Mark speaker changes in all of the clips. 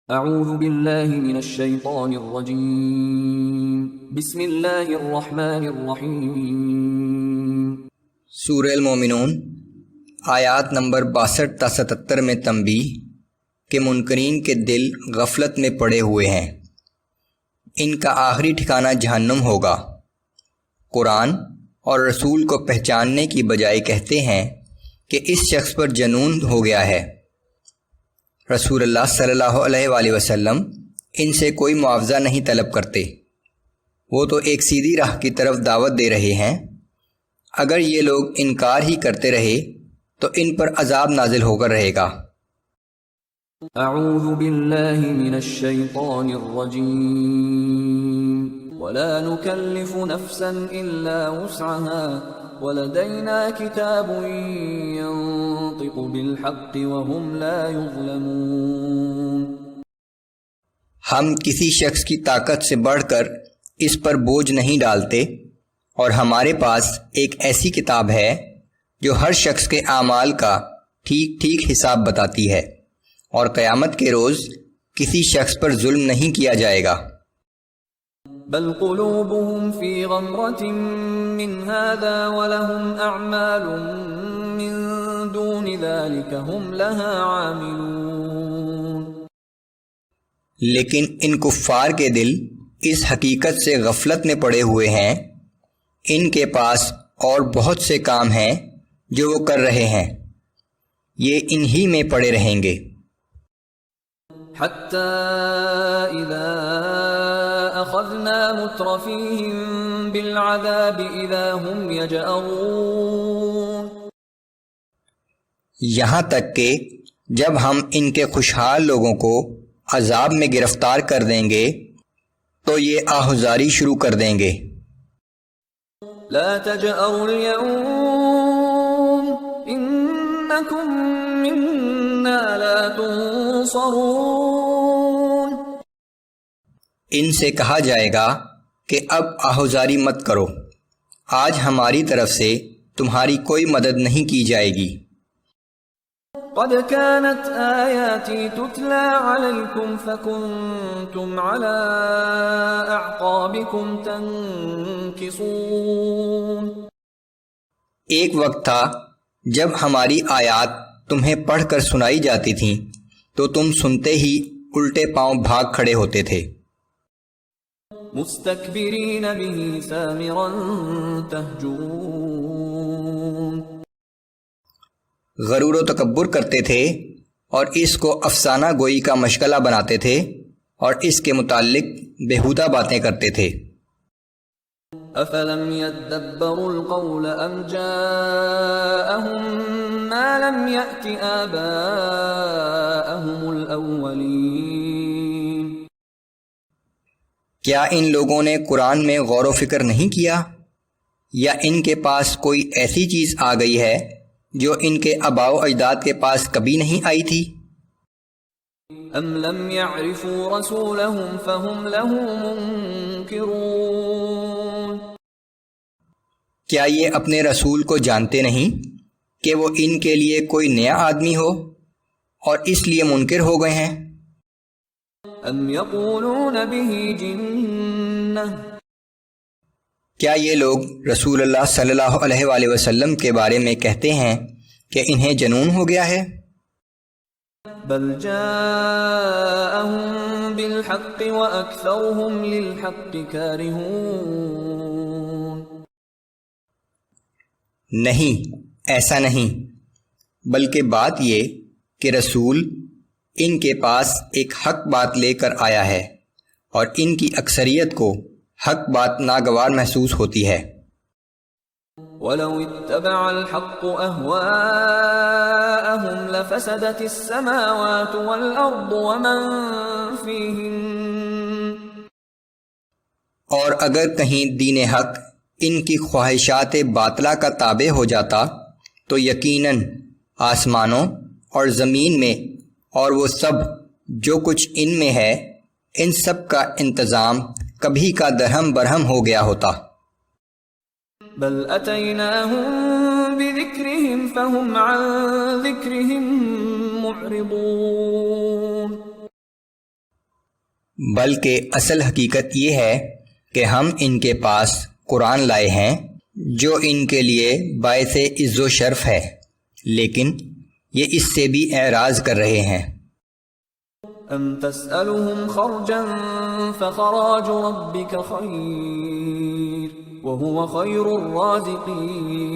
Speaker 1: اعوذ باللہ من الشیطان الرجیم بسم اللہ الرحمن الرحیم۔
Speaker 2: سورہ المومنون آیات نمبر 62 تا 77 میں تنبیہ کہ منکرین کے دل غفلت میں پڑے ہوئے ہیں، ان کا آخری ٹھکانہ جہنم ہوگا۔ قرآن اور رسول کو پہچاننے کی بجائے کہتے ہیں کہ اس شخص پر جنون ہو گیا ہے۔ رسول اللہ صلی اللہ علیہ وآلہ وسلم ان سے کوئی معاوضہ نہیں طلب کرتے، وہ تو ایک سیدھی راہ کی طرف دعوت دے رہے ہیں۔ اگر یہ لوگ انکار ہی کرتے رہے تو ان پر عذاب نازل ہو کر رہے گا۔
Speaker 1: اعوذ باللہ من الشیطان الرجیم ولا نکلف نفسا الا وسعها وَلَدَيْنَا كِتَابٌ يَنطِقُ بِالْحَقِّ وَهُمْ لَا يُظْلَمُونَ۔
Speaker 2: ہم کسی شخص کی طاقت سے بڑھ کر اس پر بوجھ نہیں ڈالتے، اور ہمارے پاس ایک ایسی کتاب ہے جو ہر شخص کے اعمال کا ٹھیک ٹھیک حساب بتاتی ہے، اور قیامت کے روز کسی شخص پر ظلم نہیں کیا جائے گا۔
Speaker 1: بل قلوبهم في غمرة من هذا ولهم أعمال من دون ذلك هم لها عاملون۔
Speaker 2: لیکن ان کفار کے دل اس حقیقت سے غفلت میں پڑے ہوئے ہیں، ان کے پاس اور بہت سے کام ہیں جو وہ کر رہے ہیں، یہ انہی میں پڑے رہیں گے۔
Speaker 1: حتى إذا أخذنا مترفيهم بالعذاب إذا هم يجأرون۔
Speaker 2: یہاں تک کہ جب ہم ان کے خوشحال لوگوں کو عذاب میں گرفتار کر دیں گے تو یہ آہذاری شروع کر دیں گے۔
Speaker 1: لا تجأروا اليوم إنكم منا لا تنصرون۔
Speaker 2: ان سے کہا جائے گا کہ اب آہذاری مت کرو، آج ہماری طرف سے تمہاری کوئی مدد نہیں کی جائے گی۔
Speaker 1: قد كانت آياتي تتلى عليكم فكنتم على أعقابكم تنكصون۔
Speaker 2: ایک وقت تھا جب ہماری آیات تمہیں پڑھ کر سنائی جاتی تھیں تو تم سنتے ہی الٹے پاؤں بھاگ کھڑے ہوتے تھے۔
Speaker 1: مستكبرين به سامرا تهجرون۔
Speaker 2: غرور و تکبر کرتے تھے اور اس کو افسانہ گوئی کا مشغلہ بناتے تھے اور اس کے متعلق بیہودہ باتیں کرتے تھے۔
Speaker 1: افلم يدبروا القول ام جاءهم ما لم يأت آباءهم الاولین۔
Speaker 2: کیا ان لوگوں نے قرآن میں غور و فکر نہیں کیا، یا ان کے پاس کوئی ایسی چیز آ گئی ہے جو ان کے آباء و اجداد کے پاس کبھی نہیں آئی تھی؟
Speaker 1: ام لم يعرفوا رسولهم فهم له منکرون۔
Speaker 2: کیا یہ اپنے رسول کو جانتے نہیں کہ وہ ان کے لیے کوئی نیا آدمی ہو اور اس لیے منکر ہو گئے ہیں؟
Speaker 1: ام یقولون به جنہ۔
Speaker 2: کیا یہ لوگ رسول اللہ صلی اللہ علیہ وآلہ وسلم کے بارے میں کہتے ہیں کہ انہیں جنون ہو گیا ہے؟
Speaker 1: بل جاءهم بالحق واکثرهم للحق کارہون۔
Speaker 2: نہیں، ایسا نہیں، بلکہ بات یہ کہ رسول ان کے پاس ایک حق بات لے کر آیا ہے، اور ان کی اکثریت کو حق بات ناگوار محسوس ہوتی ہے۔
Speaker 1: وَلَوِ اتَّبَعَ الْحَقُّ أَهْوَاءَهُمْ لَفَسَدَتِ السَّمَاوَاتُ وَالْأَرْضُ وَمَنْ فِيهِنَّ۔ اور اگر کہیں دین حق ان کی خواہشات باطلہ کا تابع ہو جاتا تو یقیناً آسمانوں اور زمین میں اور وہ سب جو کچھ ان میں ہے، ان سب کا انتظام کبھی کا درہم برہم ہو گیا ہوتا۔ بل اتیناہم بذکرہم فہم عن ذکرہم معرضون۔ بلکہ اصل حقیقت یہ ہے کہ ہم ان کے پاس قرآن لائے ہیں جو ان کے لیے باعث عز و شرف ہے، لیکن یہ اس سے بھی اعراض کر رہے ہیں۔
Speaker 3: ام تسألهم خرجا فخراج ربك خیر وهو خیر الرازقین۔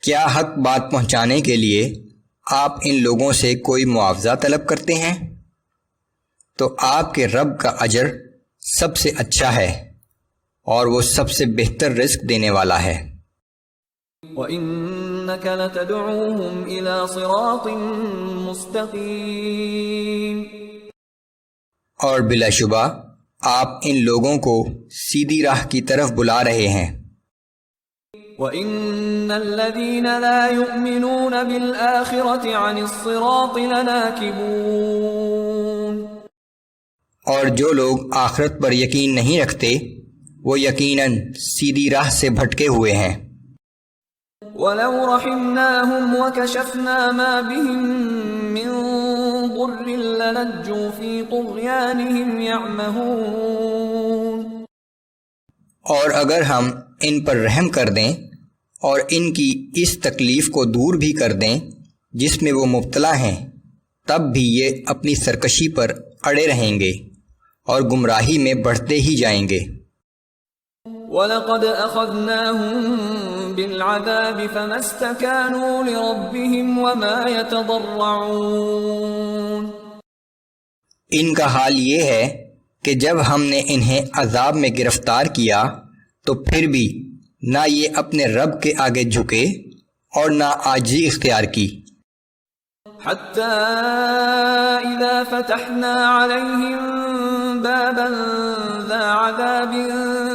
Speaker 1: کیا حق بات پہنچانے کے لیے آپ ان لوگوں سے کوئی معاوضہ طلب کرتے ہیں؟ تو آپ کے رب کا اجر سب سے اچھا ہے اور وہ سب سے بہتر رزق دینے والا ہے۔
Speaker 3: وَإِنَّكَ لَتَدْعُوهُمْ إِلَى صِرَاطٍ مُسْتَقِيمٍ،
Speaker 1: اور بلا شبہ آپ ان لوگوں کو سیدھی راہ کی طرف بلا رہے ہیں۔
Speaker 3: وَإِنَّ الَّذِينَ لَا يُؤْمِنُونَ بِالْآخِرَةِ عَنِ الصِّرَاطِ لَنَاكِبُونَ، اور
Speaker 1: جو لوگ آخرت پر یقین نہیں رکھتے وہ یقیناً سیدھی راہ سے بھٹکے ہوئے ہیں۔
Speaker 3: وَلَوْ رَحِمْنَاهُمْ وَكَشَفْنَا مَا بِهِمْ مِنْ ضُرٍّ لَلَجُّوا فِي طُغْيَانِهِمْ يَعْمَهُونَ،
Speaker 1: اور اگر ہم ان پر رحم کر دیں اور ان کی اس تکلیف کو دور بھی کر دیں جس میں وہ مبتلا ہیں، تب بھی یہ اپنی سرکشی پر اڑے رہیں گے اور گمراہی میں بڑھتے ہی جائیں گے۔
Speaker 3: وَلَقَدْ أَخَذْنَاهُمْ بِالْعَذَابِ فَمَا اسْتَكَانُوا لِرَبِّهِمْ وَمَا يَتَضَرَّعُونَ،
Speaker 1: ان کا حال یہ ہے کہ جب ہم نے انہیں عذاب میں گرفتار کیا تو پھر بھی نہ یہ اپنے رب کے آگے جھکے اور نہ عاجزی اختیار کی،
Speaker 3: حَتَّى إِذَا فَتَحْنَا عَلَيْهِمْ بَابًا ذَا عَذَابٍ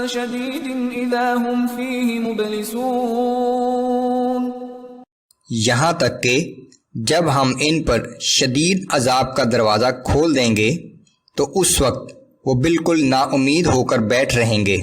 Speaker 3: شَدِيدٍ إِذَا هُمْ فِيهِ مُبْلِسُونَ،
Speaker 1: یہاں تک کہ جب ہم ان پر شدید عذاب کا دروازہ کھول دیں گے تو اس وقت وہ بالکل نا امید ہو کر بیٹھ رہیں گے۔